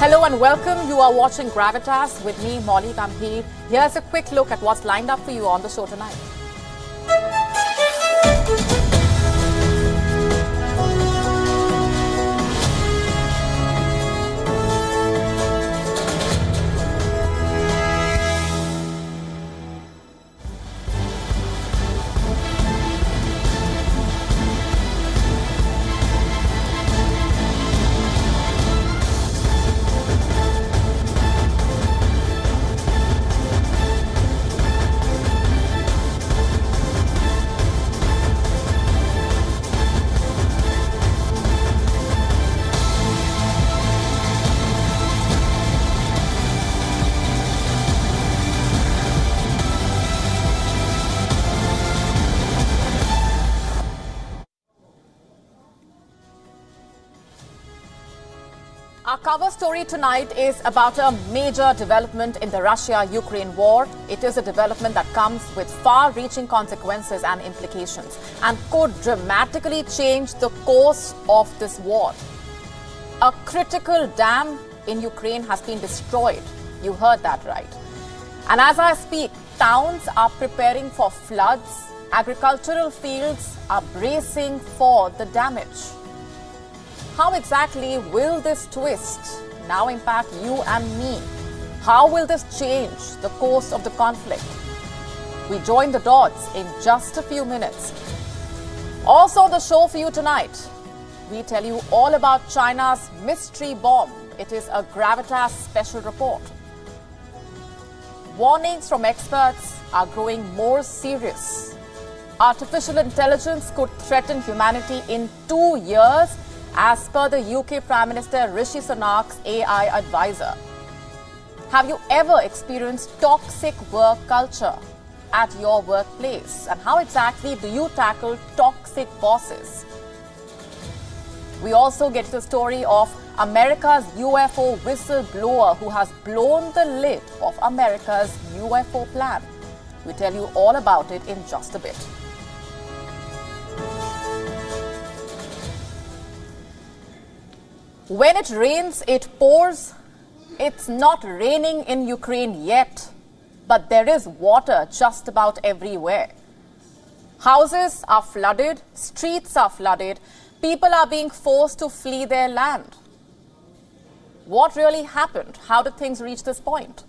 Hello and welcome. You are watching Gravitas with me, Molly Gambhir. Here's a quick look at what's lined up for you on the show tonight. Our cover story tonight is about a major development in the Russia-Ukraine war. It is a development that comes with far-reaching consequences and implications and could dramatically change the course of this war. A critical dam in Ukraine has been destroyed. You heard that right. And as I speak, towns are preparing for floods. Agricultural fields are bracing for the damage. How exactly will this twist now impact you and me? How will this change the course of the conflict? We join the dots in just a few minutes. Also on the show for you tonight, we tell you all about China's mystery bomb. It is a Gravitas special report. Warnings from experts are growing more serious. Artificial intelligence could threaten humanity in 2 years, as per the UK Prime Minister Rishi Sunak's AI advisor. Have you ever experienced toxic work culture at your workplace? And how exactly do you tackle toxic bosses? We also get to the story of America's UFO whistleblower who has blown the lid of America's UFO plan. We tell you all about it in just a bit. When it rains, it pours. It's not raining in Ukraine yet, but there is water just about everywhere. Houses are flooded, streets are flooded, people are being forced to flee their land. What really happened? How did things reach this point?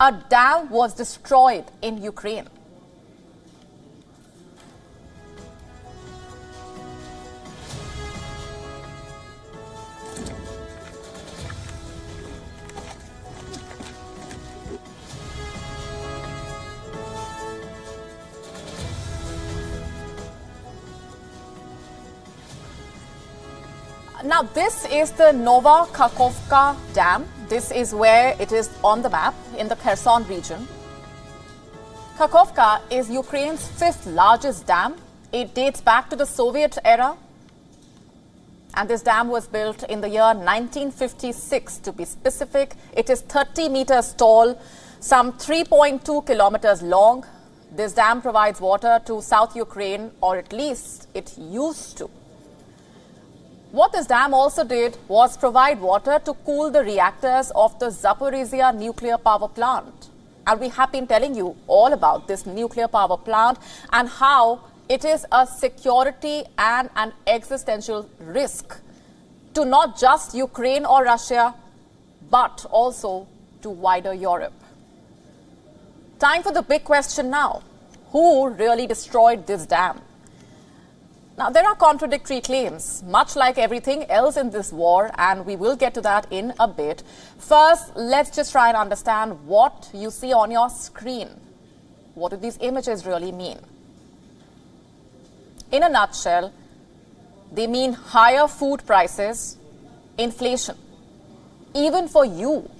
A dam was destroyed in Ukraine. Now, this is the Nova Kakhovka Dam. This is where it is on the map in the Kherson region. Kakhovka is Ukraine's 5th largest dam. It dates back to the Soviet era. And this dam was built in the year 1956, to be specific. It is 30 meters tall, some 3.2 kilometers long. This dam provides water to South Ukraine, or at least it used to. What this dam also did was provide water to cool the reactors of the Zaporizhzhia nuclear power plant. And we have been telling you all about this nuclear power plant and how it is a security and an existential risk to not just Ukraine or Russia, but also to wider Europe. Time for the big question now. Who really destroyed this dam? Now, there are contradictory claims, much like everything else in this war, and we will get to that in a bit. First, let's just try and understand what you see on your screen. What do these images really mean? In a nutshell, they mean higher food prices, inflation. Even for you.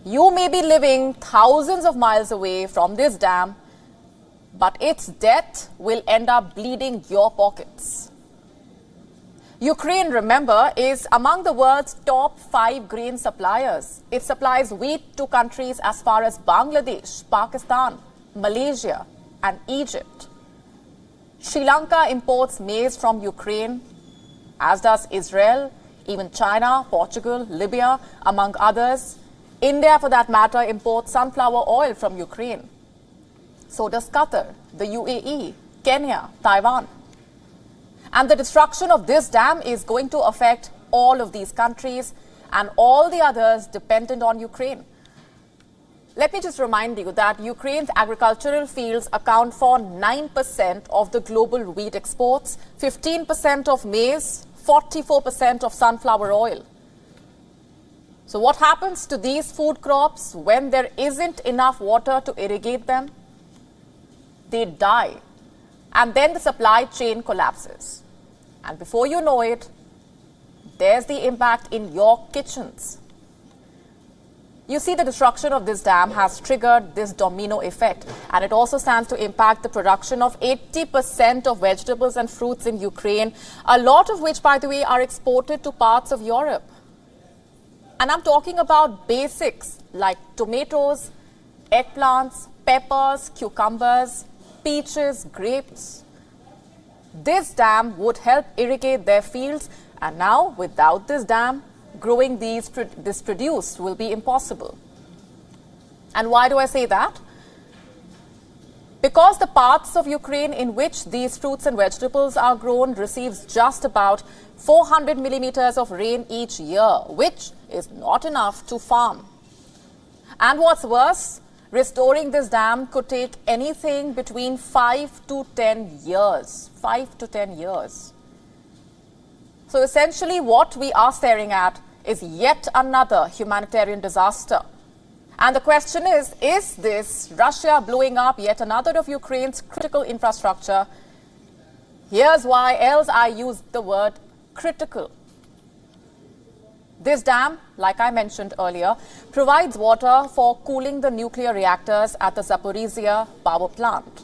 You may be living thousands of miles away from this dam, but its death will end up bleeding your pockets. Ukraine, remember, is among the world's top 5 grain suppliers. It supplies wheat to countries as far as Bangladesh, Pakistan, Malaysia, and Egypt. Sri Lanka imports maize from Ukraine, as does Israel. Even China, Portugal, Libya, among others. India, for that matter, imports sunflower oil from Ukraine. So does Qatar, the UAE, Kenya, Taiwan. And the destruction of this dam is going to affect all of these countries and all the others dependent on Ukraine. Let me just remind you that Ukraine's agricultural fields account for 9% of the global wheat exports, 15% of maize, 44% of sunflower oil. So what happens to these food crops when there isn't enough water to irrigate them? They die. And then the supply chain collapses. And before you know it, there's the impact in your kitchens. You see, the destruction of this dam has triggered this domino effect, and it also stands to impact the production of 80% of vegetables and fruits in Ukraine, a lot of which, by the way, are exported to parts of Europe. And I'm talking about basics like tomatoes, eggplants, peppers, cucumbers, peaches, grapes. This dam would help irrigate their fields, and now, without this dam, growing this produce will be impossible. And why do I say that? Because the parts of Ukraine in which these fruits and vegetables are grown receives just about 400 millimeters of rain each year, which is not enough to farm. And what's worse, restoring this dam could take anything between 5 to 10 years. 5 to 10 years. So essentially what we are staring at is yet another humanitarian disaster. And the question is this Russia blowing up yet another of Ukraine's critical infrastructure? Here's why else I use the word critical. This dam, like I mentioned earlier, provides water for cooling the nuclear reactors at the Zaporizhia power plant.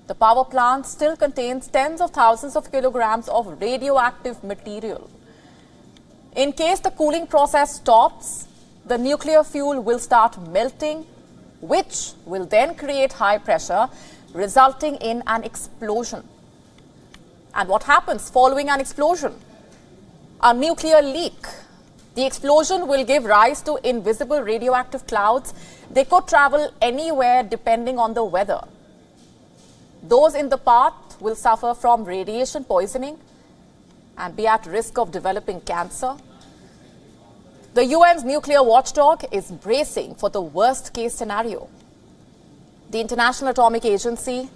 The power plant still contains tens of thousands of kilograms of radioactive material. In case the cooling process stops, the nuclear fuel will start melting, which will then create high pressure, resulting in an explosion. And what happens following an explosion? A nuclear leak. The explosion will give rise to invisible radioactive clouds. They could travel anywhere depending on the weather. Those in the path will suffer from radiation poisoning and be at risk of developing cancer. The UN's nuclear watchdog is bracing for the worst case scenario. The International Atomic Energy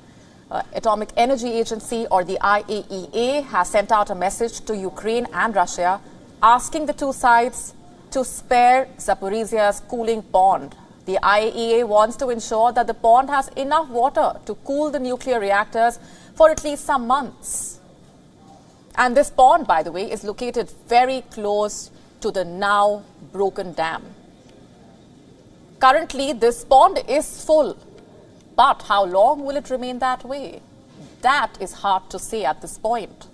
Agency, or the IAEA, has sent out a message to Ukraine and Russia asking the two sides to spare Zaporizhia's cooling pond. The IAEA wants to ensure that the pond has enough water to cool the nuclear reactors for at least some months. And this pond, by the way, is located very close to the now broken dam. Currently, this pond is full, but how long will it remain that way? That is hard to say at this point.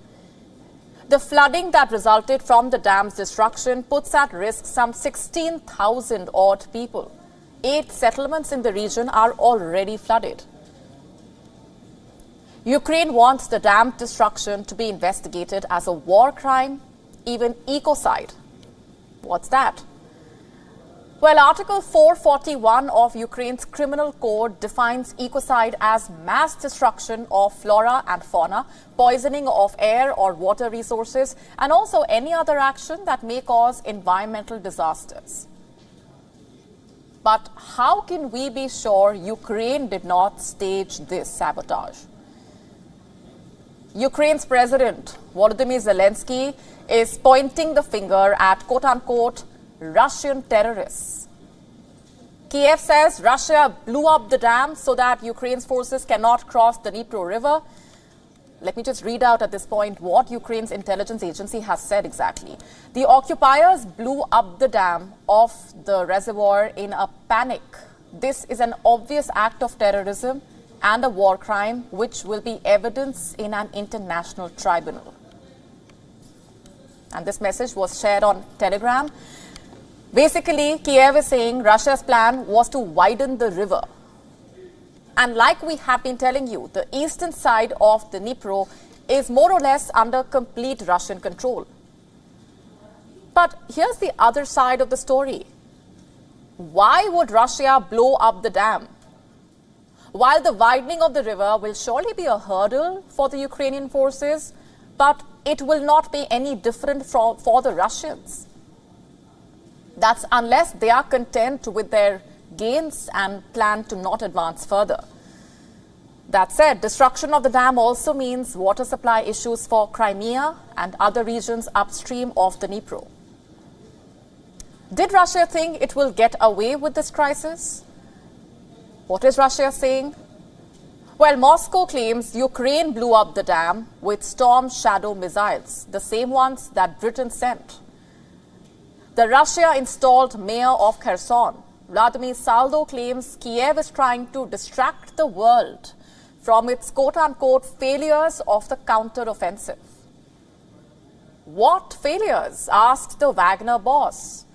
The flooding that resulted from the dam's destruction puts at risk some 16,000 odd people. 8 settlements in the region are already flooded. Ukraine wants the dam destruction to be investigated as a war crime, even ecocide. What's that? Well, Article 441 of Ukraine's criminal code defines ecocide as mass destruction of flora and fauna, poisoning of air or water resources, and also any other action that may cause environmental disasters. But how can we be sure Ukraine did not stage this sabotage? Ukraine's President Volodymyr Zelensky is pointing the finger at quote-unquote Russian terrorists. Kiev says Russia blew up the dam so that Ukraine's forces cannot cross the Dnipro River. Let me just read out at this point what Ukraine's intelligence agency has said exactly. The occupiers blew up the dam of the reservoir in a panic. This is an obvious act of terrorism and a war crime which will be evidence in an international tribunal. And this message was shared on Telegram. Basically, Kiev is saying Russia's plan was to widen the river. And like we have been telling you, the eastern side of the Dnipro is more or less under complete Russian control. But here's the other side of the story. Why would Russia blow up the dam? While the widening of the river will surely be a hurdle for the Ukrainian forces, but it will not be any different for the Russians. That's unless they are content with their gains and plan to not advance further. That said, destruction of the dam also means water supply issues for Crimea and other regions upstream of the Dnipro. Did Russia think it will get away with this crisis? What is Russia saying? Well, Moscow claims Ukraine blew up the dam with Storm Shadow missiles, the same ones that Britain sent. The Russia-installed mayor of Kherson, Vladimir Saldo, claims Kiev is trying to distract the world from its quote-unquote failures of the counter-offensive. What failures? Asked the Wagner boss.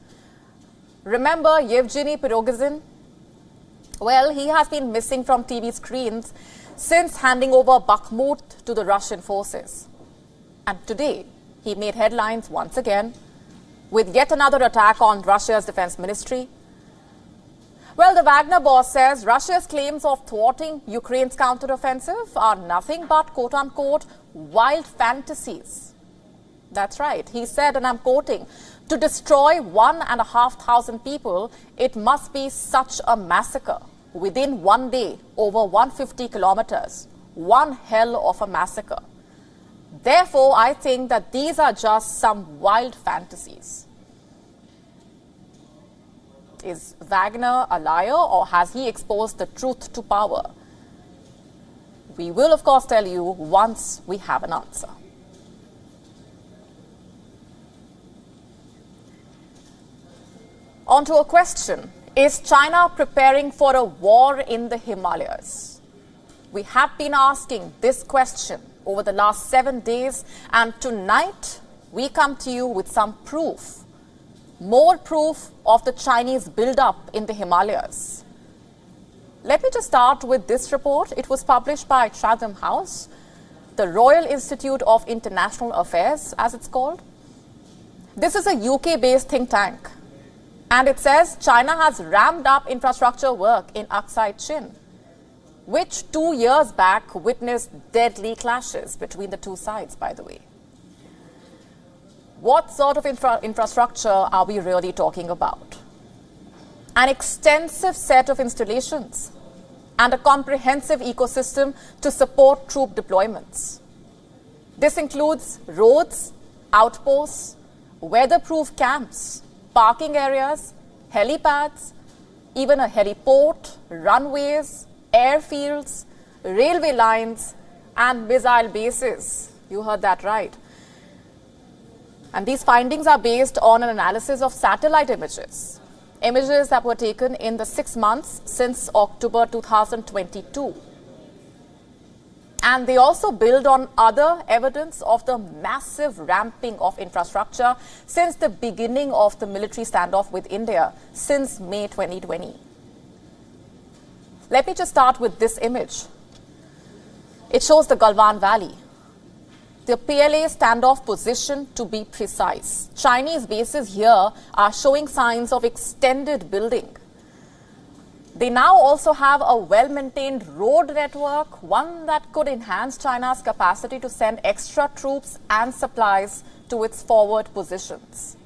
Remember Yevgeny Prigozhin? Well, he has been missing from TV screens since handing over Bakhmut to the Russian forces. And today, he made headlines once again with yet another attack on Russia's defense ministry. Well, the Wagner boss says Russia's claims of thwarting Ukraine's counteroffensive are nothing but quote-unquote wild fantasies. That's right. He said, and I'm quoting, to destroy 1,500 people, it must be such a massacre. Within one day, over 150 kilometers. One hell of a massacre. Therefore, I think that these are just some wild fantasies. Is Wagner a liar, or has he exposed the truth to power? We will, of course, tell you once we have an answer. On to a question. Is China preparing for a war in the Himalayas? We have been asking this question over the last 7 days, and tonight we come to you with some proof. More proof of the Chinese build-up in the Himalayas. Let me just start with this report. It was published by Chatham House, the Royal Institute of International Affairs, as it's called. This is a UK-based think tank. And it says China has ramped up infrastructure work in Aksai Chin, which 2 years back witnessed deadly clashes between the two sides, by the way. What sort of infrastructure are we really talking about? An extensive set of installations and a comprehensive ecosystem to support troop deployments. This includes roads, outposts, weatherproof camps, parking areas, helipads, even a heliport, runways, airfields, railway lines, and missile bases. You heard that right. And these findings are based on an analysis of satellite images that were taken in the 6 months since October 2022. And they also build on other evidence of the massive ramping of infrastructure since the beginning of the military standoff with India since May 2020. Let me just start with this image. It shows the Galwan Valley. The PLA standoff position, to be precise. Chinese bases here are showing signs of extended building. They now also have a well-maintained road network, one that could enhance China's capacity to send extra troops and supplies to its forward positions.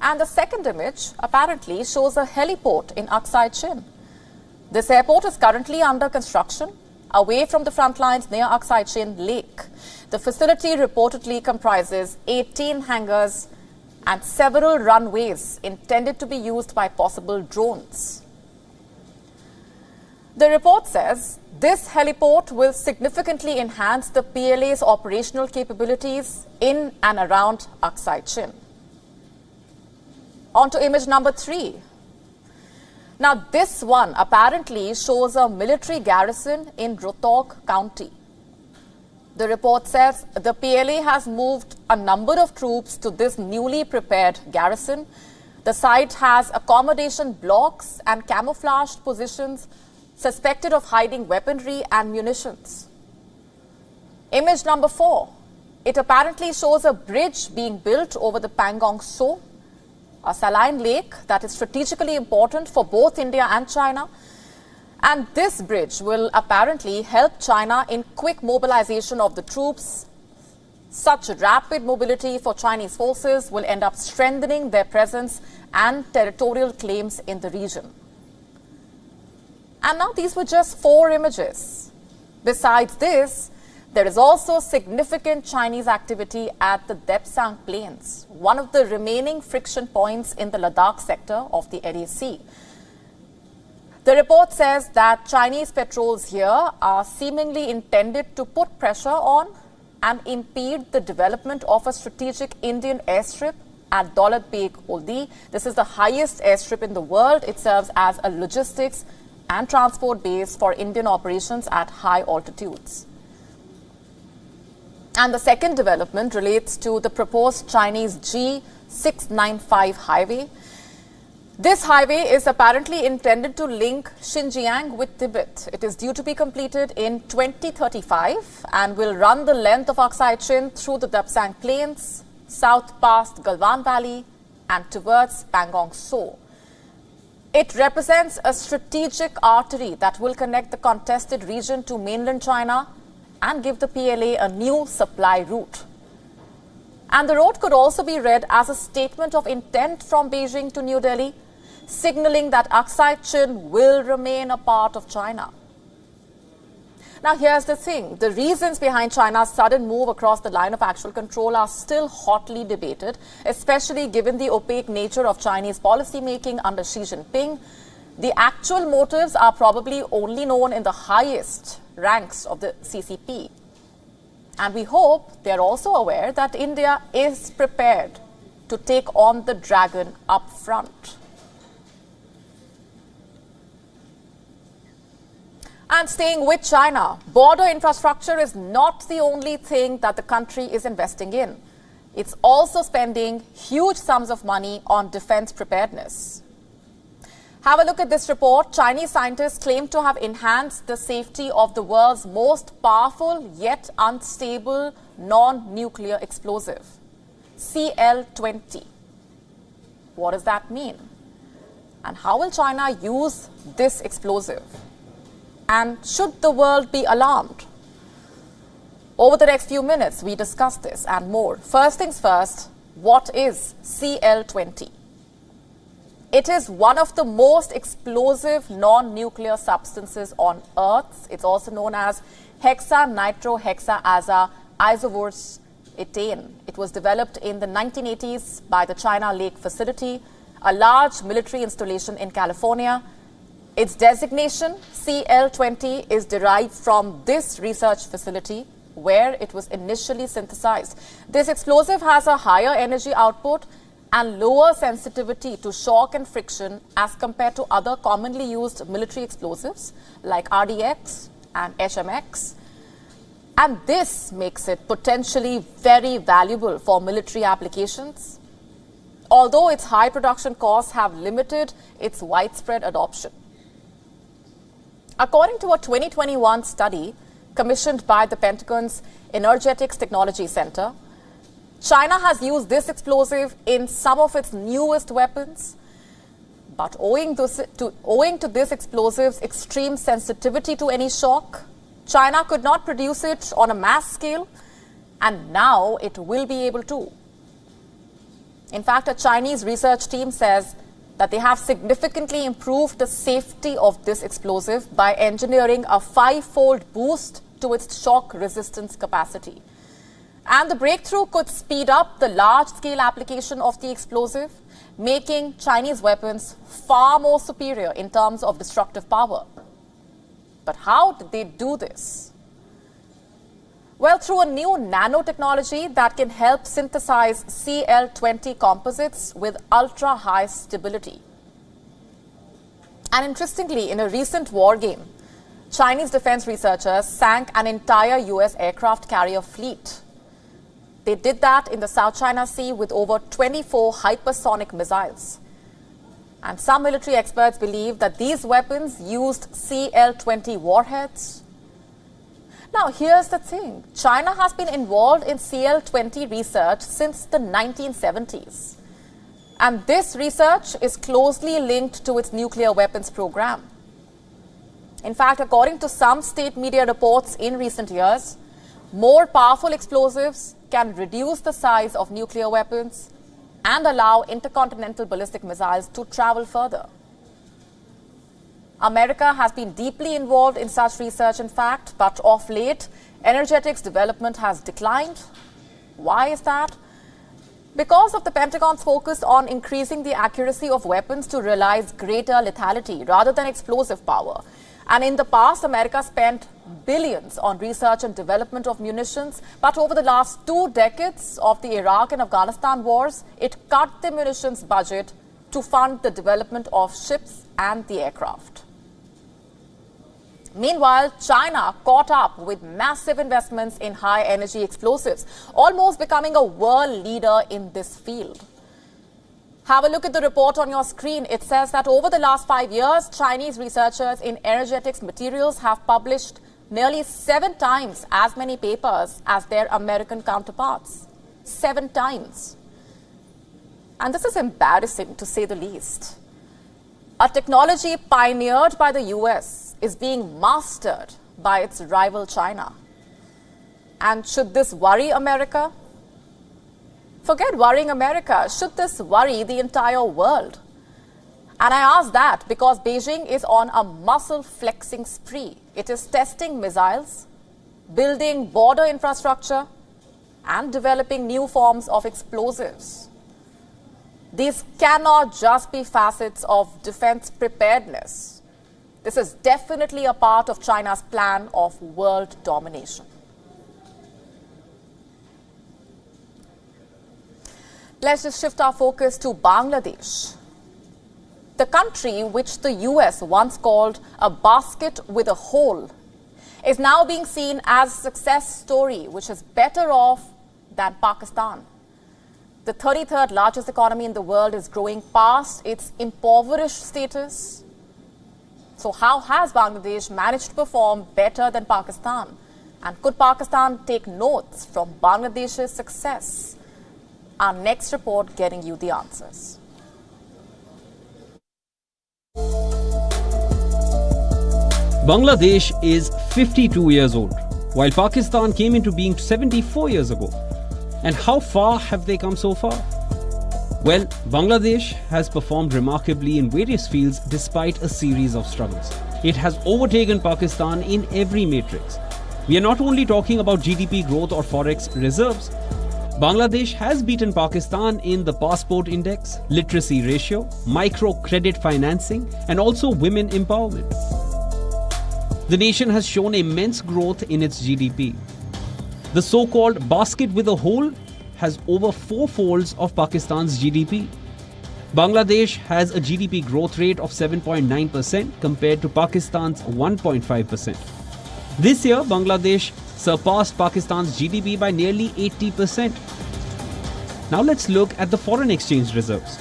And the second image apparently shows a heliport in Aksai Chin. This airport is currently under construction, away from the front lines near Aksai Chin Lake. The facility reportedly comprises 18 hangars and several runways intended to be used by possible drones. The report says this heliport will significantly enhance the PLA's operational capabilities in and around Aksai Chin. On to image number 3. Now, this one apparently shows a military garrison in Rohtak County. The report says the PLA has moved a number of troops to this newly prepared garrison. The site has accommodation blocks and camouflaged positions suspected of hiding weaponry and munitions. Image number 4. It apparently shows a bridge being built over the Pangong Tso, a saline lake that is strategically important for both India and China. And this bridge will apparently help China in quick mobilization of the troops. Such rapid mobility for Chinese forces will end up strengthening their presence and territorial claims in the region. And now these were just 4 images. Besides this, there is also significant Chinese activity at the Depsang Plains, one of the remaining friction points in the Ladakh sector of the Aral Sea. The report says that Chinese patrols here are seemingly intended to put pressure on and impede the development of a strategic Indian airstrip at Daulat Beg Oldi. This is the highest airstrip in the world. It serves as a logistics and transport base for Indian operations at high altitudes. And the second development relates to the proposed Chinese G695 highway. This highway is apparently intended to link Xinjiang with Tibet. It is due to be completed in 2035 and will run the length of Aksai Chin through the Depsang Plains, south past Galwan Valley and towards Pangong Tso. It represents a strategic artery that will connect the contested region to mainland China and give the PLA a new supply route. And the road could also be read as a statement of intent from Beijing to New Delhi, signaling that Aksai Chin will remain a part of China. Now here's the thing, the reasons behind China's sudden move across the line of actual control are still hotly debated, especially given the opaque nature of Chinese policy making under Xi Jinping. The actual motives are probably only known in the highest ranks of the CCP. And we hope they're also aware that India is prepared to take on the dragon up front. And staying with China, border infrastructure is not the only thing that the country is investing in. It's also spending huge sums of money on defense preparedness. Have a look at this report. Chinese scientists claim to have enhanced the safety of the world's most powerful yet unstable non-nuclear explosive, CL-20. What does that mean? And how will China use this explosive? And should the world be alarmed? Over the next few minutes, we discuss this and more. First things first, what is CL-20? It is one of the most explosive non-nuclear substances on Earth. It's also known as hexanitrohexaza isovorous ethane. It was developed in the 1980s by the China Lake facility, a large military installation in California. Its designation, CL-20, is derived from this research facility where it was initially synthesized. This explosive has a higher energy output and lower sensitivity to shock and friction as compared to other commonly used military explosives like RDX and HMX. And this makes it potentially very valuable for military applications, although its high production costs have limited its widespread adoption. According to a 2021 study commissioned by the Pentagon's Energetics Technology Center, China has used this explosive in some of its newest weapons, but owing to this explosive's extreme sensitivity to any shock, China could not produce it on a mass scale, and now it will be able to. In fact, a Chinese research team says that they have significantly improved the safety of this explosive by engineering a 5-fold boost to its shock resistance capacity. And the breakthrough could speed up the large-scale application of the explosive, making Chinese weapons far more superior in terms of destructive power. But how did they do this? Well, through a new nanotechnology that can help synthesize CL-20 composites with ultra-high stability. And interestingly, in a recent war game, Chinese defense researchers sank an entire US aircraft carrier fleet. They did that in the South China Sea with over 24 hypersonic missiles. And some military experts believe that these weapons used CL-20 warheads. Now, here's the thing. China has been involved in CL-20 research since the 1970s. And this research is closely linked to its nuclear weapons program. In fact, according to some state media reports in recent years, more powerful explosives can reduce the size of nuclear weapons and allow intercontinental ballistic missiles to travel further. America has been deeply involved in such research, in fact, but of late, energetics development has declined. Why is that? Because of the Pentagon's focus on increasing the accuracy of weapons to realize greater lethality rather than explosive power. And in the past, America spent billions on research and development of munitions, but over the last 2 decades of the Iraq and Afghanistan wars, it cut the munitions budget to fund the development of ships and the aircraft. Meanwhile, China caught up with massive investments in high-energy explosives, almost becoming a world leader in this field. Have a look at the report on your screen. It says that over the last 5 years, Chinese researchers in energetics materials have published nearly 7 times as many papers as their American counterparts. 7 times. And this is embarrassing, to say the least. A technology pioneered by the US is being mastered by its rival China. And should this worry America? Forget worrying America. Should this worry the entire world? And I ask that because Beijing is on a muscle-flexing spree. It is testing missiles, building border infrastructure, and developing new forms of explosives. These cannot just be facets of defense preparedness. This is definitely a part of China's plan of world domination. Let's just shift our focus to Bangladesh. The country which the US once called a basket with a hole is now being seen as a success story which is better off than Pakistan. The 33rd largest economy in the world is growing past its impoverished status. So how has Bangladesh managed to perform better than Pakistan? And could Pakistan take notes from Bangladesh's success? Our next report getting you the answers. Bangladesh is 52 years old, while Pakistan came into being 74 years ago. And how far have they come so far? Well, Bangladesh has performed remarkably in various fields despite a series of struggles. It has overtaken Pakistan in every matrix. We are not only talking about GDP growth or forex reserves. Bangladesh has beaten Pakistan in the passport index, literacy ratio, microcredit financing, and also women empowerment. The nation has shown immense growth in its GDP. The so-called basket with a hole has over 4 folds of Pakistan's GDP. Bangladesh has a GDP growth rate of 7.9% compared to Pakistan's 1.5%. This year, Bangladesh surpassed Pakistan's GDP by nearly 80%. Now let's look at the foreign exchange reserves.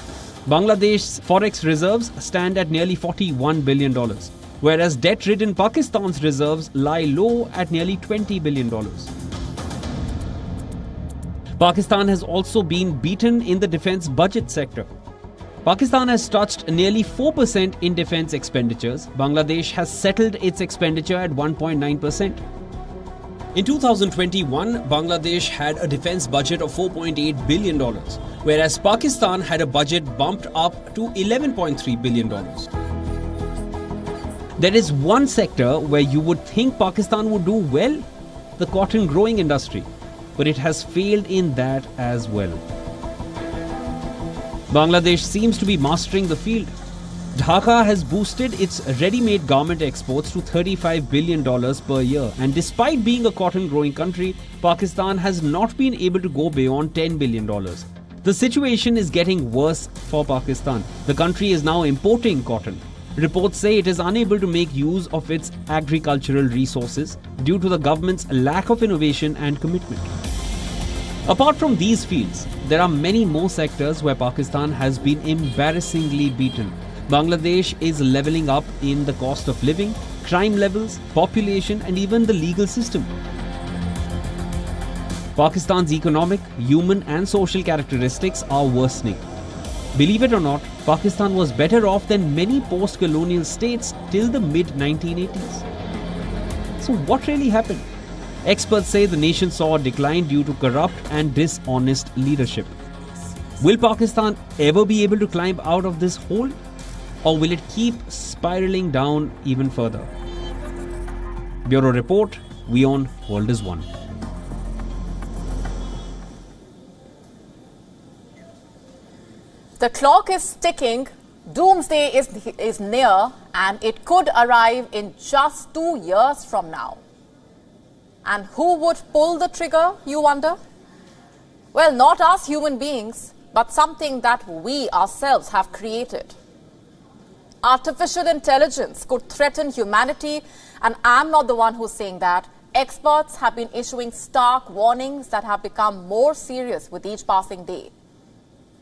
Bangladesh's forex reserves stand at nearly $41 billion, whereas debt-ridden Pakistan's reserves lie low at nearly $20 billion. Pakistan has also been beaten in the defense budget sector. Pakistan has touched nearly 4% in defense expenditures. Bangladesh has settled its expenditure at 1.9%. In 2021, Bangladesh had a defense budget of $4.8 billion, whereas Pakistan had a budget bumped up to $11.3 billion. There is one sector where you would think Pakistan would do well, the cotton growing industry, but it has failed in that as well. Bangladesh seems to be mastering the field. Dhaka has boosted its ready-made garment exports to $35 billion per year, and despite being a cotton-growing country, Pakistan has not been able to go beyond $10 billion. The situation is getting worse for Pakistan. The country is now importing cotton. Reports say it is unable to make use of its agricultural resources due to the government's lack of innovation and commitment. Apart from these fields, there are many more sectors where Pakistan has been embarrassingly beaten. Bangladesh is leveling up in the cost of living. crime levels, population, and even the legal system. Pakistan's economic, human, and social characteristics are worsening. Believe it or not, Pakistan was better off than many post-colonial states till the mid-1980s. So what really happened? Experts say the nation saw a decline due to corrupt and dishonest leadership. Will Pakistan ever be able to climb out of this hole? Or will it keep spiraling down even further? Bureau Report, WION World is One. The clock is ticking, doomsday is near, and it could arrive in just 2 years from now. And who would pull the trigger, you wonder? Well, not us human beings, but something that we ourselves have created. Artificial intelligence could threaten humanity, and I'm not the one who's saying that. Experts have been issuing stark warnings that have become more serious with each passing day.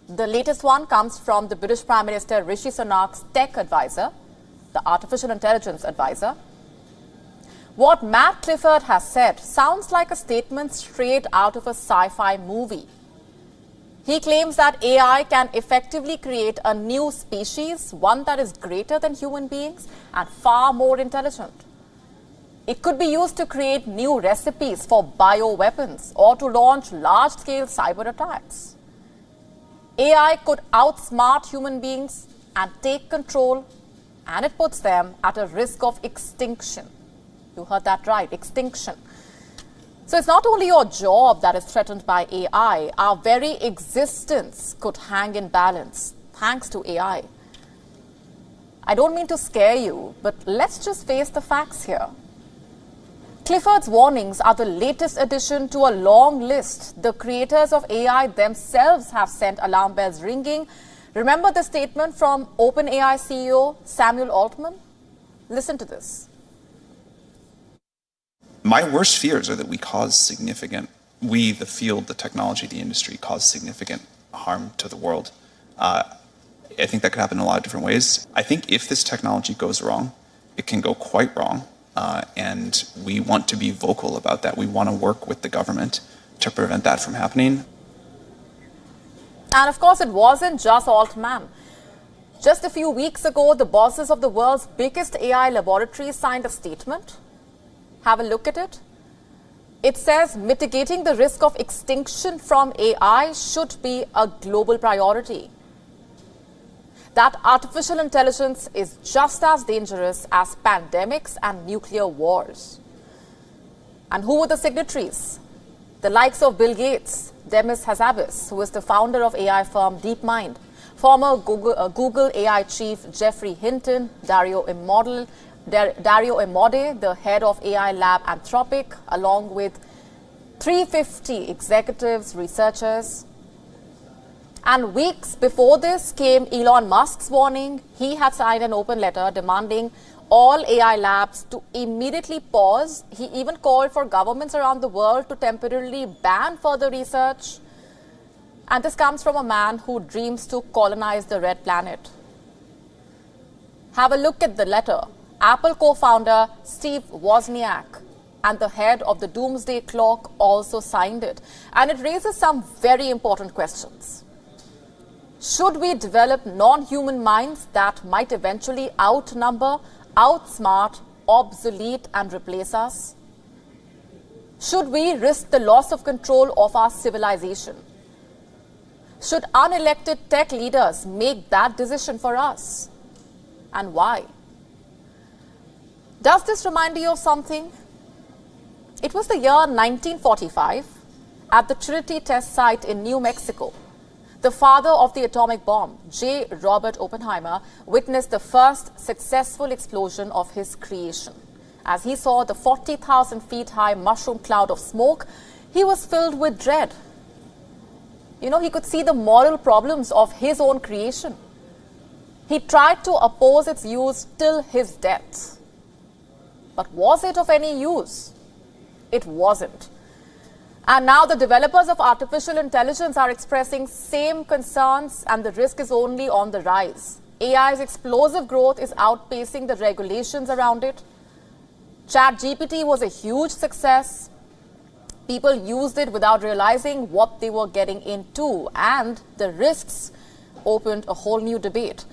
The latest one comes from the British Prime Minister Rishi Sunak's tech advisor, the artificial intelligence advisor. What Matt Clifford has said sounds like a statement straight out of a sci-fi movie. He claims that AI can effectively create a new species, one that is greater than human beings and far more intelligent. It could be used to create new recipes for bioweapons or to launch large-scale cyber attacks. AI could outsmart human beings and take control, and it puts them at a risk of extinction. You heard that right, extinction. So it's not only your job that is threatened by AI, our very existence could hang in balance thanks to AI. I don't mean to scare you, but let's just face the facts here. Clifford's warnings are the latest addition to a long list. The creators of AI themselves have sent alarm bells ringing. Remember the statement from OpenAI CEO Samuel Altman? Listen to this. My worst fears are that we, the field, the technology, the industry, cause significant harm to the world. I think that could happen in a lot of different ways. I think if this technology goes wrong, it can go quite wrong. And we want to be vocal about that. We want to work with the government to prevent that from happening. And of course, it wasn't just Altman. Just a few weeks ago, the bosses of the world's biggest AI laboratories signed a statement. Have a look at it. It says mitigating the risk of extinction from AI should be a global priority. That artificial intelligence is just as dangerous as pandemics and nuclear wars. And who were the signatories? The likes of Bill Gates, Demis Hassabis, who is the founder of AI firm DeepMind, former Google AI chief Geoffrey Hinton, Dario Amodei, the head of AI lab Anthropic, along with 350 executives, researchers. And weeks before this came Elon Musk's warning. He had signed an open letter demanding all AI labs to immediately pause. He even called for governments around the world to temporarily ban further research. And this comes from a man who dreams to colonize the red planet. Have a look at the letter. Apple co-founder Steve Wozniak and the head of the doomsday clock also signed it. And it raises some very important questions. Should we develop non-human minds that might eventually outnumber, outsmart, obsolete, and replace us? Should we risk the loss of control of our civilization? Should unelected tech leaders make that decision for us? And why? Does this remind you of something? It was the year 1945 at the Trinity test site in New Mexico. The father of the atomic bomb, J. Robert Oppenheimer, witnessed the first successful explosion of his creation. As he saw the 40,000 feet high mushroom cloud of smoke, he was filled with dread. He could see the moral problems of his own creation. He tried to oppose its use till his death. But was it of any use? It wasn't. And now the developers of artificial intelligence are expressing same concerns, and the risk is only on the rise. AI's explosive growth is outpacing the regulations around it. ChatGPT was a huge success. People used it without realizing what they were getting into, and the risks opened a whole new debate.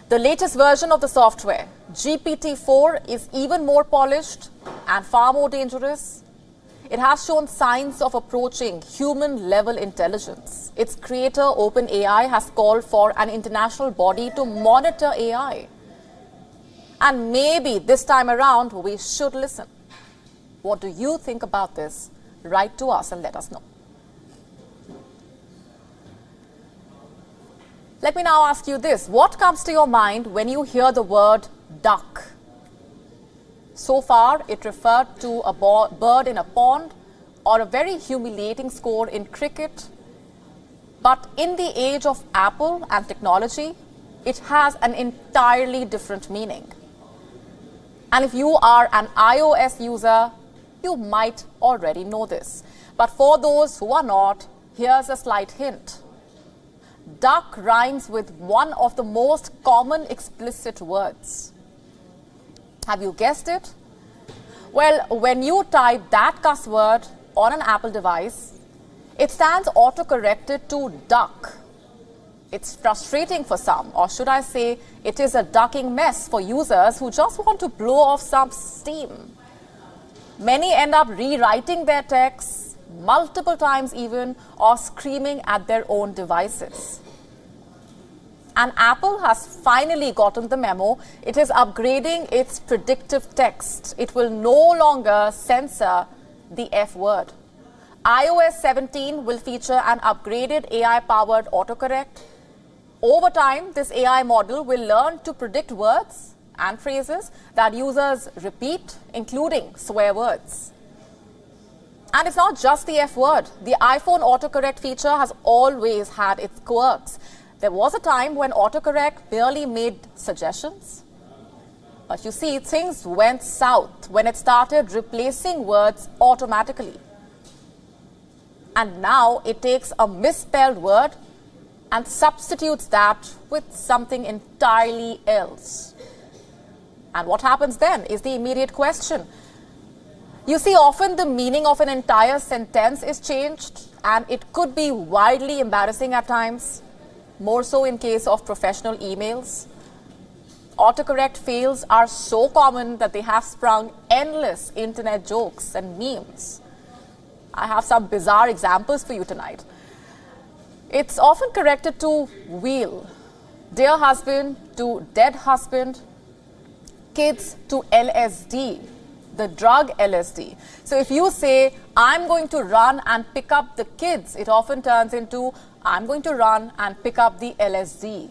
The latest version of the software, GPT-4, is even more polished and far more dangerous. It has shown signs of approaching human-level intelligence. Its creator, OpenAI, has called for an international body to monitor AI. And maybe this time around, we should listen. What do you think about this? Write to us and let us know. Let me now ask you this. What comes to your mind when you hear the word duck? So far, it referred to a bird in a pond or a very humiliating score in cricket. But in the age of Apple and technology, it has an entirely different meaning. And if you are an iOS user, you might already know this. But for those who are not, here's a slight hint. Duck rhymes with one of the most common explicit words. Have you guessed it? Well, when you type that cuss word on an Apple device, it stands autocorrected to duck. It's frustrating for some, or should I say, it is a ducking mess for users who just want to blow off some steam. Many end up rewriting their texts multiple times even, or screaming at their own devices. And Apple has finally gotten the memo. It is upgrading its predictive text. It will no longer censor the F word. iOS 17 will feature an upgraded AI-powered autocorrect. Over time, this AI model will learn to predict words and phrases that users repeat, including swear words. And it's not just the F word. The iPhone autocorrect feature has always had its quirks. There was a time when autocorrect barely made suggestions. But you see, things went south when it started replacing words automatically. And now it takes a misspelled word and substitutes that with something entirely else. And what happens then is the immediate question. You see, often the meaning of an entire sentence is changed, and it could be wildly embarrassing at times, more so in case of professional emails. Autocorrect fails are so common that they have sprung endless internet jokes and memes. I have some bizarre examples for you tonight. It's often corrected to wheel, dear husband to dead husband, kids to LSD, the drug LSD. So if you say, I'm going to run and pick up the kids, it often turns into, I'm going to run and pick up the LSD.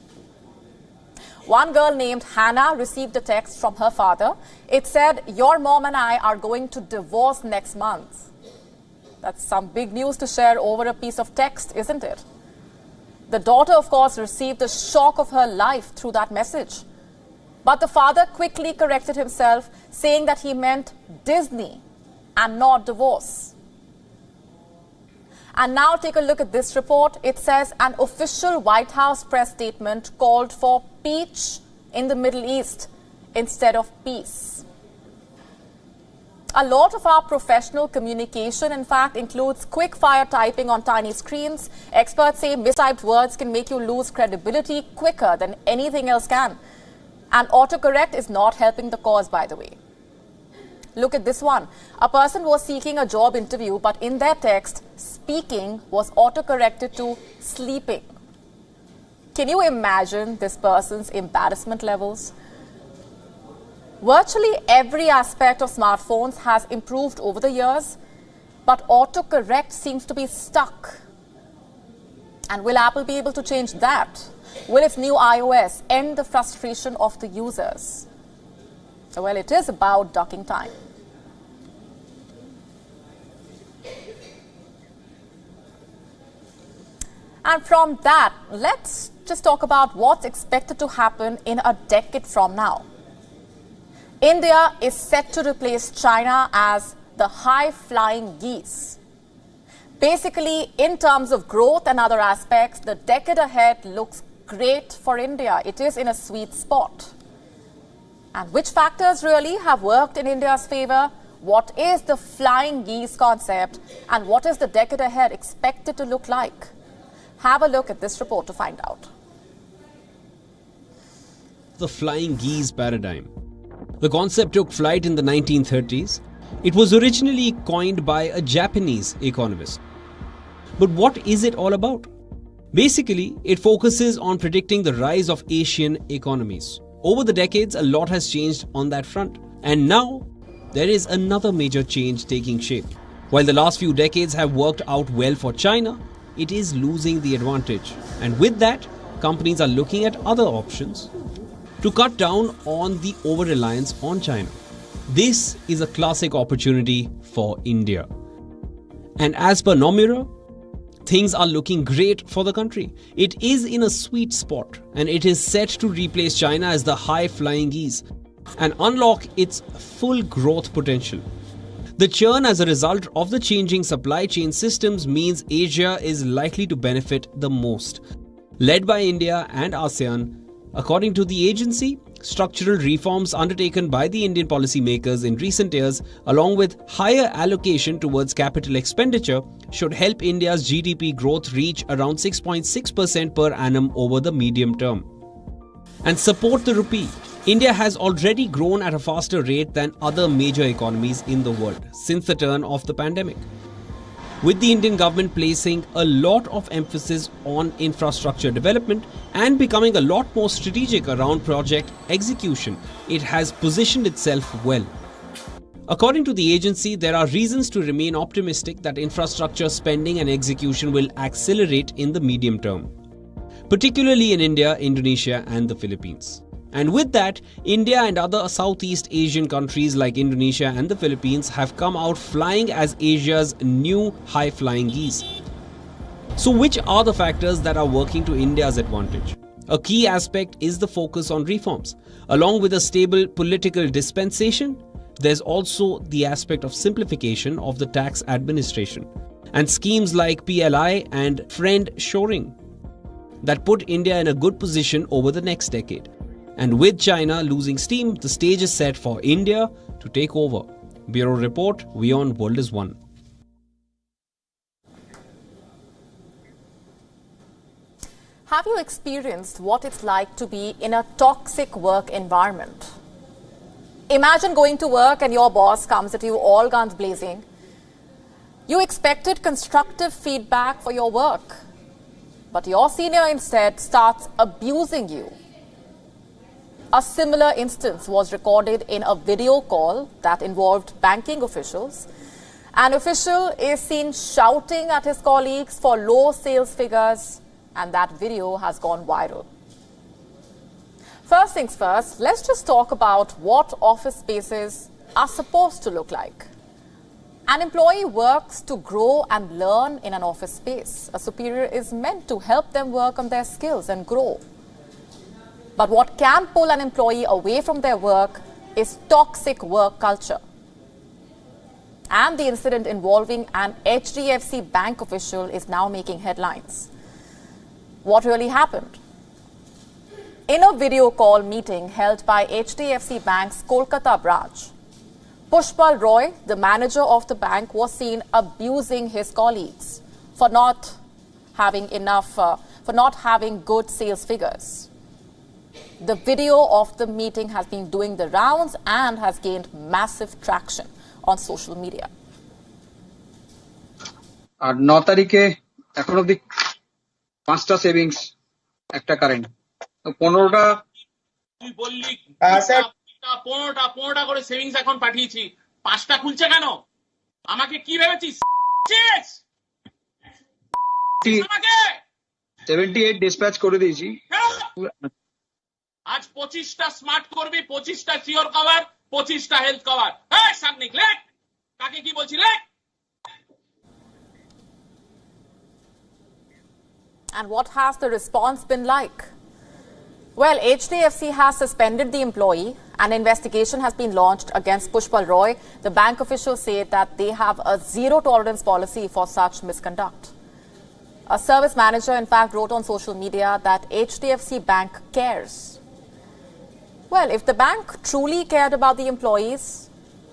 One girl named Hannah received a text from her father. It said, your mom and I are going to divorce next month. That's some big news to share over a piece of text, isn't it? The daughter, of course, received the shock of her life through that message. But the father quickly corrected himself, saying that he meant Disney and not divorce. And now take a look at this report. It says an official White House press statement called for peach in the Middle East instead of peace. A lot of our professional communication, in fact, includes quick-fire typing on tiny screens. Experts say mistyped words can make you lose credibility quicker than anything else can. And autocorrect is not helping the cause, by the way. Look at this one. A person was seeking a job interview, but in their text, speaking was autocorrected to sleeping. Can you imagine this person's embarrassment levels? Virtually every aspect of smartphones has improved over the years, but autocorrect seems to be stuck. And will Apple be able to change that? Will its new iOS end the frustration of the users? Well, it is about ducking time. And from that, let's just talk about what's expected to happen in a decade from now. India is set to replace China as the high-flying geese. Basically, in terms of growth and other aspects, the decade ahead looks great for India. It is in a sweet spot. And which factors really have worked in India's favor? What is the flying geese concept and what is the decade ahead expected to look like? Have a look at this report to find out. The flying geese paradigm. The concept took flight in the 1930s. It was originally coined by a Japanese economist. But what is it all about? Basically, it focuses on predicting the rise of Asian economies. Over the decades, a lot has changed on that front. And now, there is another major change taking shape. While the last few decades have worked out well for China, it is losing the advantage. And with that, companies are looking at other options to cut down on the over-reliance on China. This is a classic opportunity for India. And as per Nomura, things are looking great for the country. It is in a sweet spot and it is set to replace China as the high-flying geese and unlock its full growth potential. The churn as a result of the changing supply chain systems means Asia is likely to benefit the most. Led by India and ASEAN, according to the agency, structural reforms undertaken by the Indian policymakers in recent years, along with higher allocation towards capital expenditure, should help India's GDP growth reach around 6.6% per annum over the medium term. And support the rupee. India has already grown at a faster rate than other major economies in the world since the turn of the pandemic. With the Indian government placing a lot of emphasis on infrastructure development and becoming a lot more strategic around project execution, it has positioned itself well. According to the agency, there are reasons to remain optimistic that infrastructure spending and execution will accelerate in the medium term, particularly in India, Indonesia and the Philippines. And with that, India and other Southeast Asian countries like Indonesia and the Philippines have come out flying as Asia's new high-flying geese. So which are the factors that are working to India's advantage? A key aspect is the focus on reforms. Along with a stable political dispensation, there's also the aspect of simplification of the tax administration and schemes like PLI and friend shoring that put India in a good position over the next decade. And with China losing steam, the stage is set for India to take over. Bureau Report, WION World is One. Have you experienced what it's like to be in a toxic work environment? Imagine going to work and your boss comes at you all guns blazing. You expected constructive feedback for your work, but your senior instead starts abusing you. A similar instance was recorded in a video call that involved banking officials. An official is seen shouting at his colleagues for low sales figures, and that video has gone viral. First things first, let's just talk about what office spaces are supposed to look like. An employee works to grow and learn in an office space. A superior is meant to help them work on their skills and grow. But what can pull an employee away from their work is toxic work culture. And the incident involving an HDFC bank official is now making headlines. What really happened? In a video call meeting held by HDFC Bank's Kolkata branch, Pushpal Roy, the manager of the bank, was seen abusing his colleagues for not having good sales figures. The video of the meeting has been doing the rounds and has gained massive traction on social media. আর 9 তারিখে এখন অবধি 5টা savings একটা current 15টা তুই বললি sir 15টা করে savings এখন পাঠিয়েছি 5টা খুলছে কেন আমাকে কি ভেবেছিস 78 ডিসপ্যাচ করে দিয়েছি আজ 25টা স্মার্ট করবি 25টা সিওর কভার 25টা হেলথ কভার এই সামনে লেখ কাকে কি বলছি লেখ And what has the response been like? Well, HDFC has suspended the employee. An investigation has been launched against Pushpal Roy. The bank officials say that they have a zero tolerance policy for such misconduct. A service manager, in fact, wrote on social media that HDFC Bank cares. Well, if the bank truly cared about the employees,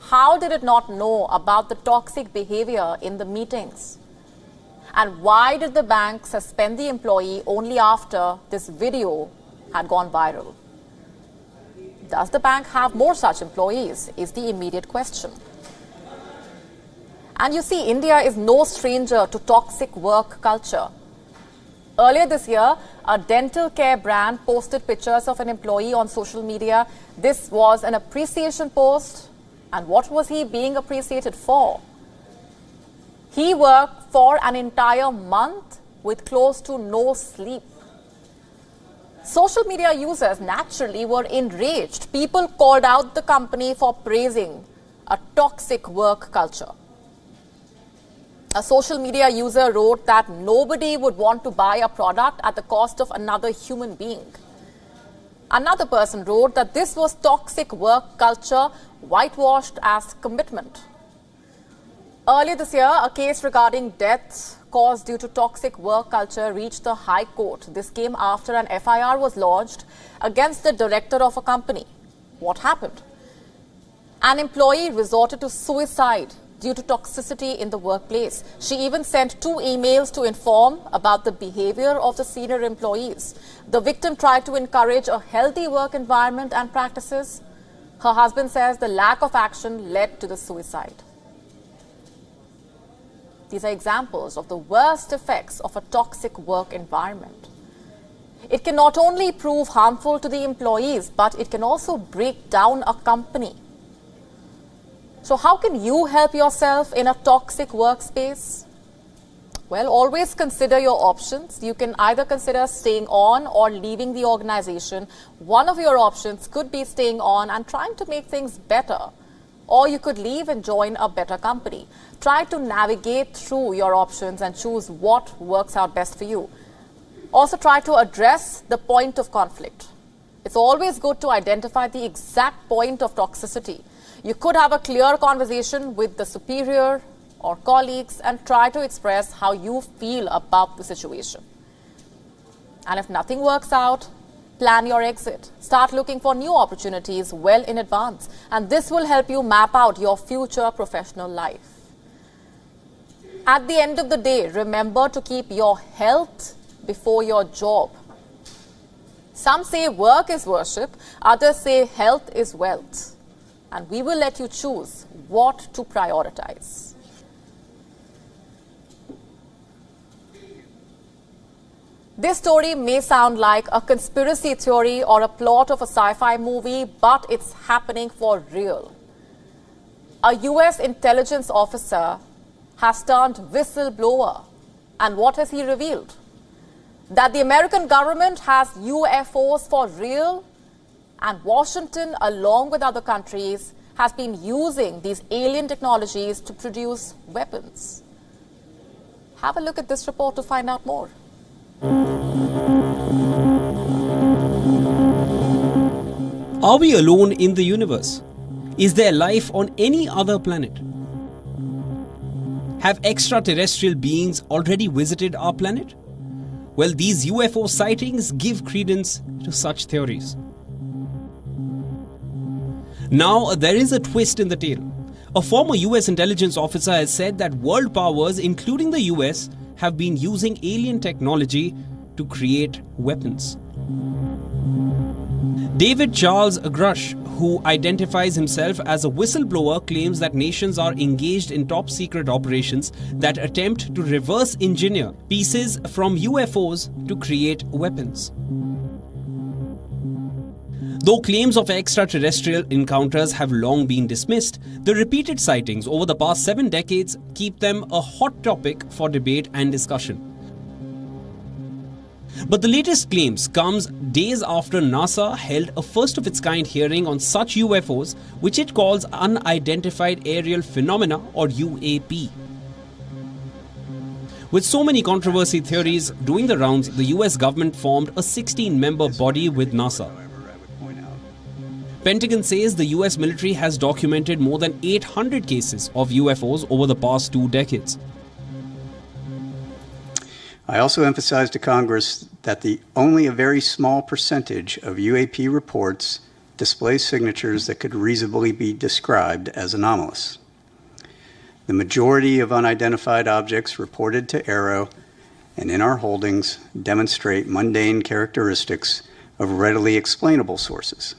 How did it not know about the toxic behavior in the meetings? And why did the bank suspend the employee only after this video had gone viral? Does the bank have more such employees is the immediate question. And you see, India is no stranger to toxic work culture. Earlier this year, a dental care brand posted pictures of an employee on social media. This was an appreciation post. And what was he being appreciated for? He worked for an entire month with close to no sleep. Social media users naturally were enraged. People called out the company for praising a toxic work culture. A social media user wrote that nobody would want to buy a product at the cost of another human being. Another person wrote that this was toxic work culture whitewashed as commitment. Earlier this year, a case regarding deaths caused due to toxic work culture reached the High Court. This came after an FIR was lodged against the director of a company. What happened? An employee resorted to suicide due to toxicity in the workplace. She even sent 2 emails to inform about the behavior of the senior employees. The victim tried to encourage a healthy work environment and practices. Her husband says the lack of action led to the suicide. These are examples of the worst effects of a toxic work environment. It can not only prove harmful to the employees, but it can also break down a company. So how can you help yourself in a toxic workspace? Well, always consider your options. You can either consider staying on or leaving the organization. One of your options could be staying on and trying to make things better. Or you could leave and join a better company. Try to navigate through your options and choose what works out best for you. Also try to address the point of conflict. It's always good to identify the exact point of toxicity. You could have a clear conversation with the superior or colleagues and try to express how you feel about the situation. And if nothing works out, plan your exit. Start looking for new opportunities well in advance. And this will help you map out your future professional life. At the end of the day, remember to keep your health before your job. Some say work is worship, others say health is wealth. And we will let you choose what to prioritize. This story may sound like a conspiracy theory or a plot of a sci-fi movie, but it's happening for real. A US intelligence officer has turned whistleblower. And what has he revealed? That the American government has UFOs for real, and Washington, along with other countries, has been using these alien technologies to produce weapons. Have a look at this report to find out more. Are we alone in the universe? Is there life on any other planet? Have extraterrestrial beings already visited our planet? Well, these UFO sightings give credence to such theories. Now, there is a twist in the tale. A former US intelligence officer has said that world powers, including the US, have been using alien technology to create weapons. David Charles Grush, who identifies himself as a whistleblower, claims that nations are engaged in top-secret operations that attempt to reverse engineer pieces from UFOs to create weapons. Though claims of extraterrestrial encounters have long been dismissed, the repeated sightings over the past 7 decades keep them a hot topic for debate and discussion. But the latest claims comes days after NASA held a first-of-its-kind hearing on such UFOs, which it calls Unidentified Aerial Phenomena, or UAP. With so many controversy theories doing the rounds, the US government formed a 16-member body with NASA. Pentagon says the US military has documented more than 800 cases of UFOs over the past 2 decades. I also emphasized to Congress that only a very small percentage of UAP reports displays signatures that could reasonably be described as anomalous. The majority of unidentified objects reported to Aero and in our holdings demonstrate mundane characteristics of readily explainable sources.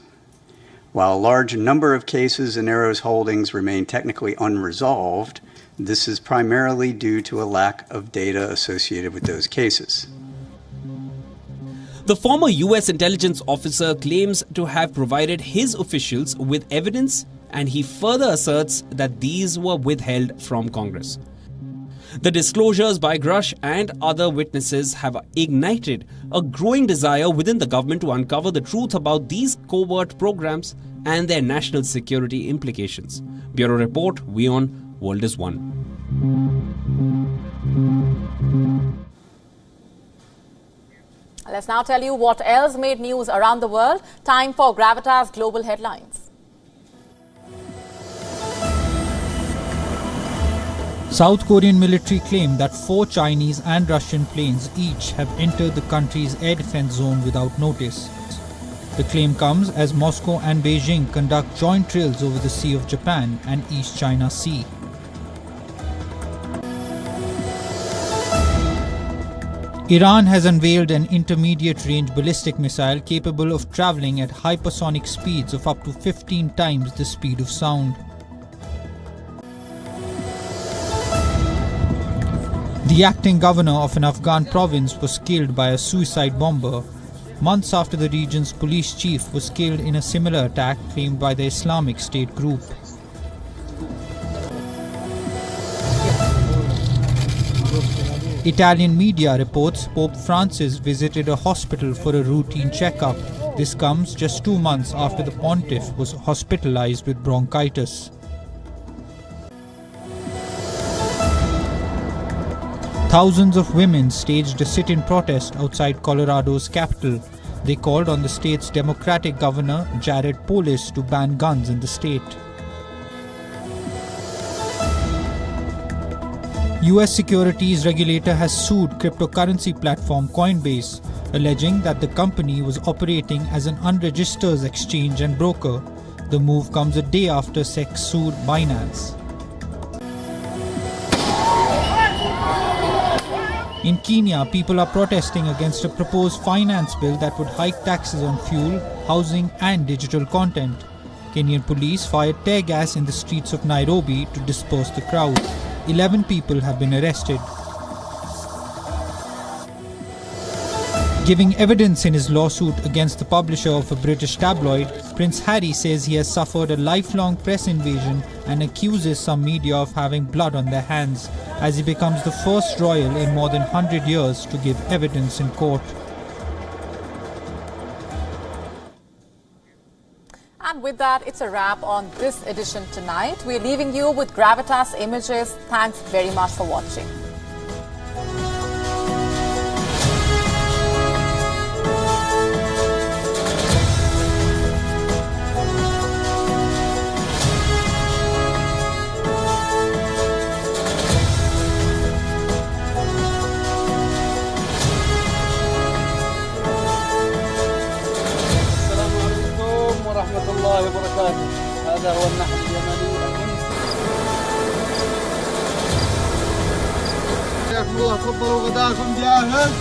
While a large number of cases in Aero's holdings remain technically unresolved, this is primarily due to a lack of data associated with those cases. The former US intelligence officer claims to have provided his officials with evidence, and he further asserts that these were withheld from Congress. The disclosures by Grush and other witnesses have ignited a growing desire within the government to uncover the truth about these covert programs and their national security implications. Bureau Report, WION World is One. Let's now tell you what else made news around the world. Time for Gravitas Global Headlines. South Korean military claimed that 4 Chinese and Russian planes each have entered the country's air defense zone without notice. The claim comes as Moscow and Beijing conduct joint drills over the Sea of Japan and East China Sea. Iran has unveiled an intermediate-range ballistic missile capable of travelling at hypersonic speeds of up to 15 times the speed of sound. The acting governor of an Afghan province was killed by a suicide bomber, months after the region's police chief was killed in a similar attack claimed by the Islamic State group. Italian media reports Pope Francis visited a hospital for a routine checkup. This comes just 2 months after the pontiff was hospitalized with bronchitis. Thousands of women staged a sit-in protest outside Colorado's capital. They called on the state's Democratic governor, Jared Polis, to ban guns in the state. US securities regulator has sued cryptocurrency platform Coinbase, alleging that the company was operating as an unregistered exchange and broker. The move comes a day after SEC sued Binance. In Kenya, people are protesting against a proposed finance bill that would hike taxes on fuel, housing and digital content. Kenyan police fired tear gas in the streets of Nairobi to disperse the crowd. 11 people have been arrested. Giving evidence in his lawsuit against the publisher of a British tabloid, Prince Harry says he has suffered a lifelong press invasion and accuses some media of having blood on their hands, as he becomes the first royal in more than 100 years to give evidence in court. And with that, it's a wrap on this edition tonight. We're leaving you with Gravitas images. Thanks very much for watching. ورحمة الله وبركاته. هذا هو النحل اليمني. حياكم الله، تفضلوا غداكم جاهز.